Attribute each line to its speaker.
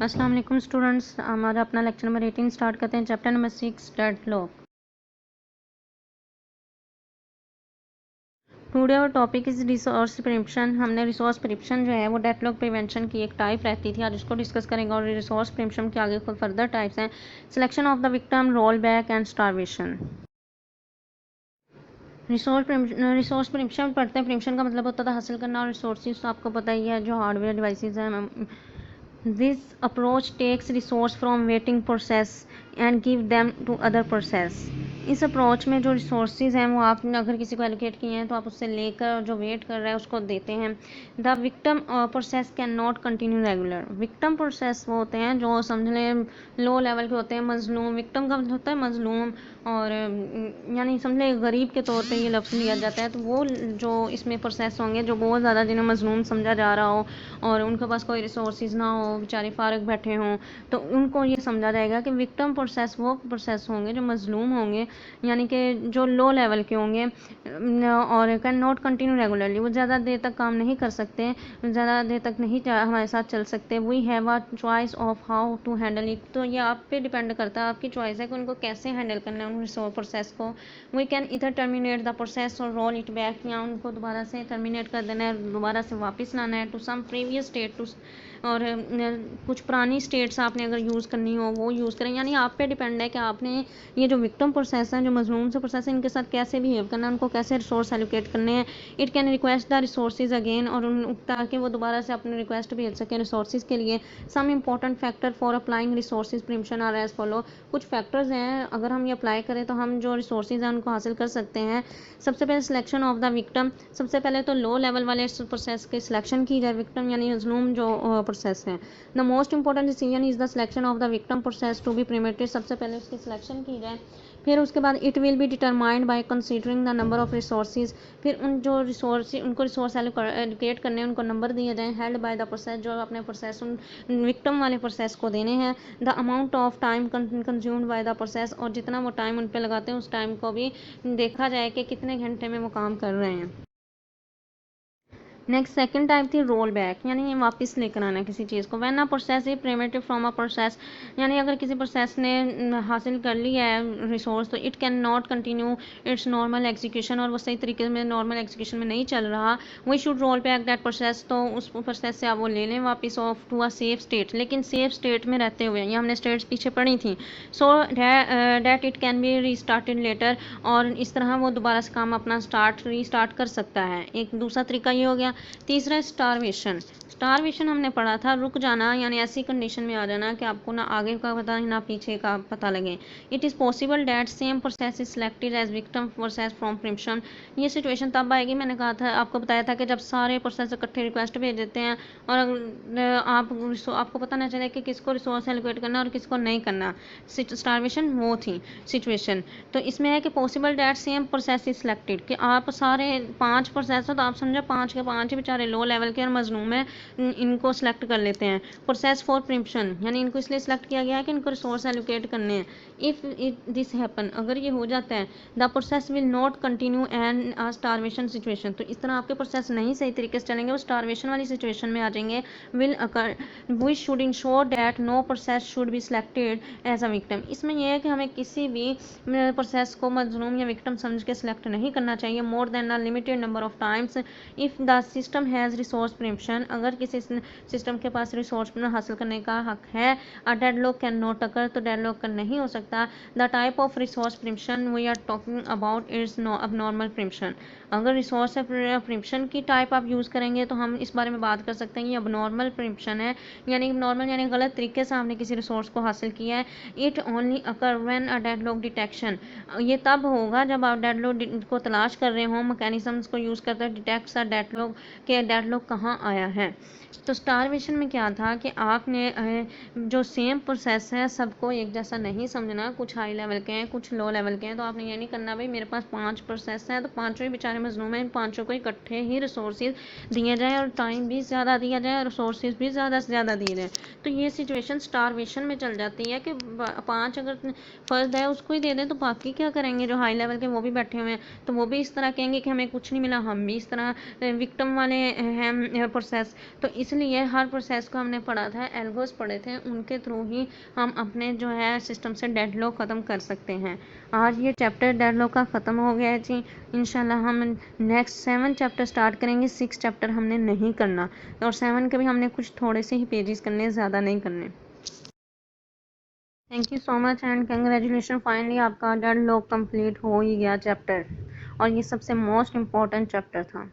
Speaker 1: अस्सलाम वालेकुम स्टूडेंट्स, हमारा अपना लेक्चर नंबर 18 स्टार्ट करते हैं। Chapter number 6 deadlock. टुडे और टॉपिक इज रिसोर्स प्रिवेंशन। हमने रिसोर्स प्रिवेंशन जो है वो डेडलॉक प्रिवेंशन की एक टाइप रहती थी, आज उसको डिस्कस करेंगे। और रिसोर्स प्रिवेंशन के आगे कोई फर्दर टाइप्स हैं। Selection of the victim, roll back and starvation. Resource prevention पढ़ते हैं। प्रिवेंशन का मतलब होता था हासिल करना, और रिसोर्सेज तो आपको पता ही है जो हार्डवेयर डिवाइसेज हैं। This approach takes resource from waiting process and give them to other process। इस अप्रोच में जो रिसोर्सेज हैं वो आपने अगर किसी को एलोकेट किए हैं तो आप उससे लेकर जो वेट कर रहा है उसको देते हैं। The victim process can not continue regular. Victim process वो होते हैं जो समझ लें लो लेवल के होते हैं। मजलूम, विक्टम का मतलब होता है मजलूम, और यानी समझ लें गरीब के तौर पे ये लफ्ज़ लिया जाता है। तो वो जो इसमें प्रोसेस होंगे जो बहुत ज़्यादा जिन्हें मजलूम समझा जा रहा हो और उनके पास कोई रिसोर्सेज ना हो, बेचारे फारग बैठे हों, तो उनको ये समझा जाएगा कि विक्टिम प्रोसेस वो प्रोसेस होंगे जो मजलूम होंगे, यानी कि जो लो लेवल के होंगे और कैन नॉट कंटिन्यू रेगुलरली। वो ज़्यादा देर तक काम नहीं कर सकते, ज़्यादा देर तक नहीं हमारे साथ चल सकते। We have a choice of how to handle it. तो ये आप पे डिपेंड करता है, आपकी चॉइस है कि उनको कैसे हैंडल करना है उन रिसोर्स प्रोसेस को। वी कैन इधर टर्मिनेट द प्रोसेस और रोल इट बैक, या उनको दोबारा से टर्मिनेट कर देना है, दोबारा से वापस लाना है to some previous state to. और कुछ पुरानी स्टेट्स आपने अगर यूज़ करनी हो वो यूज़ करें। यानी आप पे डिपेंड है कि आपने ये जो विक्टिम प्रोसेस है, जो मजलूम से प्रोसेस है, इनके साथ कैसे बिहेव करना है, उनको कैसे रिसोर्स एलोकेट करने हैं। It can request the resources again, और ताकि वो दोबारा से अपने रिक्वेस्ट भेज सकें रिसोर्सेज के लिए। Some important factor for applying resources prevention are as follow. कुछ फैक्टर्स हैं, अगर हम ये अप्लाई करें तो हम जो रिसोर्सेज हैं उनको हासिल कर सकते हैं। सबसे पहले सिलेक्शन ऑफ द विक्टिम। सबसे पहले तो लो लेवल वाले प्रोसेस की सिलेक्शन की जाए। विक्टिम यानी मजलूम जो प्रोसेस है। The most important decision is the selection of the victim process to be prevented. सबसे पहले उसकी सिलेक्शन की जाए। फिर उसके बाद it will be determined by considering the number of resources. फिर उन जो रिसोर्स उनको रिसोर्स एलोकेट करने हैं उनको नंबर दिए जाएँ हेल्ड बाय द प्रोसेस, जो अपने प्रोसेस उन विक्टिम वाले प्रोसेस को देने हैं। The amount of time consumed by the process, और जितना वो टाइम उन पर लगाते हैं उस टाइम को भी देखा जाए कि कितने घंटे में वो काम कर रहे हैं। नेक्स्ट सेकंड टाइप थी रोल बैक, यानी वापस लेकर आना किसी चीज़ को। When a process is prevented from a process, यानी अगर किसी प्रोसेस ने हासिल कर लिया है रिसोर्स तो it can not continue its normal execution, और वो सही तरीके में नॉर्मल एग्जीक्यूशन में नहीं चल रहा। We should roll back that process, तो उस प्रोसेस से आप वो ले लें वापस off to a safe state, लेकिन सेफ स्टेट में रहते हुए। ये हमने स्टेट्स पीछे पढ़ी थी। So that it can be restarted later, और इस तरह वो दोबारा से काम अपना रीस्टार्ट कर सकता है। एक दूसरा तरीका ये हो गया। तीसरा स्टारवेशन। स्टारवेशन हमने पढ़ा था रुक जाना, यानी ऐसी कंडीशन में आ जाना कि आपको ना आगे का पता ना पीछे का पता लगे। It is possible that same process is selected as victim process from prevention. ये सिचुएशन तब आएगी, मैंने कहा था आपको बताया था कि जब सारे प्रोसेस इकट्ठे रिक्वेस्ट भेज देते हैं और आपको पता ना चले कि किसको रिसोर्स एलोकेट करना और किसको नहीं करना। स्टारवेशन वो थी सिचुएशन। तो इसमें है कि possible that same process is selected, कि आप सारे 5 प्रोसेस हो तो आप समझो 5 के 5 ही बेचारे लो लेवल के और मजलूम है, इनको सेलेक्ट कर लेते हैं। प्रोसेस फॉर प्रिवेंशन, यानी इनको इसलिए सेलेक्ट किया गया है कि इनको रिसोर्स एलोकेट करने हैं। इफ दिस हैपन, अगर ये हो जाता है, the process will not continue and a starvation situation, तो इस तरह आपके प्रोसेस नहीं सही तरीके से चलेंगे, वो स्टारवेशन वाली सिचुएशन में आ जाएंगे। Will occur, we should ensure that no process should be selected as a victim. इसमें यह है कि हमें किसी भी प्रोसेस को मजलूम या विक्टिम समझ के सिलेक्ट नहीं करना चाहिए more than a limited number of times. If the system has resource prevention, अगर किसी सिस्टम के पास रिसोर्स हासिल करने का हक है, a deadlock can not occur, तो डेडलॉक नहीं हो सकता। The type of resource prevention we are talking about is abnormal prevention. अगर रिसोर्स प्रिवेंशन की टाइप आप यूज़ करेंगे तो हम इस बारे में बात कर सकते हैं ये अबनॉर्मल प्रिवेंशन है, यानी नॉर्मल यानी गलत तरीके से आपने किसी रिसोर्स को हासिल किया है। It only occur when a deadlock detection, ये तब होगा जब आप डेडलॉक को तलाश कर रहे हो, मैकेनिज्म्स को यूज़ करते हैं डिटेक्ट द डेडलॉक के डेडलॉक कहाँ आया है। तो स्टारवेशन में क्या था कि आपने जो सेम प्रोसेस है सबको एक जैसा नहीं समझना, कुछ हाई लेवल के हैं कुछ लो लेवल के हैं। तो आपने ये नहीं करना भाई मेरे पास 5 प्रोसेस हैं तो पाँचों ही बेचारे मजलूम हैं, इन पाँचों को इकट्ठे ही रिसोर्सेज दिए जाएँ और टाइम भी ज़्यादा दिया जाए और रिसोर्सेज भी ज़्यादा से ज़्यादा दिए जाएँ। तो ये सिचुएशन स्टारवेशन में चल जाती है कि 5 अगर फ़र्द है उसको ही दे दें तो बाकी क्या करेंगे, जो हाई लेवल के वो भी बैठे हुए हैं तो वो भी इस तरह कहेंगे कि हमें कुछ नहीं मिला, हम भी इस तरह विक्टिम टाइम वाले हैं प्रोसेस, तो इसलिए हर प्रोसेस को हमने पढ़ा था, एल्गोस पढ़े थे, उनके थ्रू ही हम अपने जो है सिस्टम से डेडलॉक ख़त्म कर सकते हैं। आज ये चैप्टर डेडलॉक का ख़त्म हो गया है जी। इंशाल्लाह हम नेक्स्ट 7 चैप्टर स्टार्ट करेंगे। 6 चैप्टर हमने नहीं करना, और 7 के भी हमने कुछ थोड़े से ही पेजेस करने, ज़्यादा नहीं करने। Thank you so much and congratulation, finally आपका डेडलॉक कंप्लीट हो ही गया चैप्टर, और ये सबसे मोस्ट इम्पॉर्टेंट चैप्टर था।